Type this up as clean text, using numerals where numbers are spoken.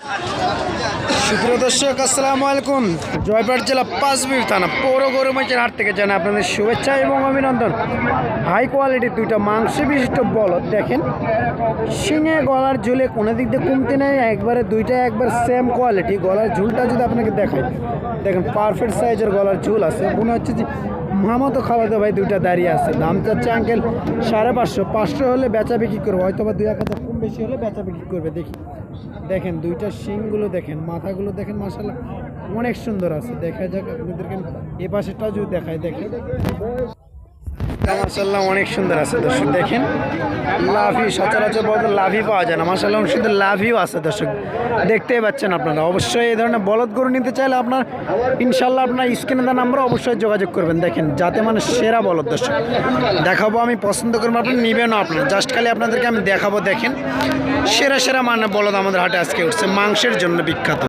সুপ্রিয় দর্শক, আসসালামু আলাইকুম। জয়পুর জেলা পাঁচবিবি থানা পৌর গরুমাইচের হাট থেকে জানাই আপনাদের শুভেচ্ছা এবং অভিনন্দন। হাই কোয়ালিটির দুইটা মাংস বিশিষ্ট বলদ দেখেন, শিঙে গলার ঝুলে কোনো দিক দিয়ে কমতে নেই, একবারে দুইটা একবার সেম কোয়ালিটি। গলার ঝুলটা যদি আপনাকে দেখাই, দেখেন পারফেক্ট সাইজের গলার ঝুল আছে। মনে হচ্ছে যে মামাতো খালাতো ভাই দুইটা দাঁড়িয়ে আছে। দাম চাচ্ছে আঙ্কেল 550। 500 হলে বেচা বিক্রি করবো, হয়তো বা 2-1 হাজার কম বেশি হলে বেচা বিক্রি করবে। দেখি দেখেন দুইটা শিংগুলো দেখেন, মাথাগুলো দেখেন, মাশাআল্লাহ অনেক সুন্দর আছে। দেখা যাক আপনাদেরকে এ পাশেরটাও যদি দেখায়, দেখেন মাশাআল্লাহ অনেক সুন্দর আছে দর্শক। দেখেন লাভি, সচরাচর বলতে লাভি পাওয়া যায় না, মাশাআল্লাহ অনেক সুন্দর লাভিও আছে দর্শক, দেখতেই পাচ্ছেন আপনারা। অবশ্যই এই ধরনের বলদ গরু নিতে চাইলে আপনার ইনশাল্লাহ আপনার স্ক্রিনে দেওয়া নাম্বারে অবশ্যই যোগাযোগ করবেন। দেখেন যাতে মানে সেরা বলদ দর্শক দেখাবো, আমি পছন্দ করবো, আপনি নেবেনও আপনারা। জাস্ট খালি আপনাদেরকে আমি দেখাবো। দেখেন সেরা সেরা মানে বলদ আমাদের হাটে আজকে উঠছে, মাংসের জন্য বিখ্যাত।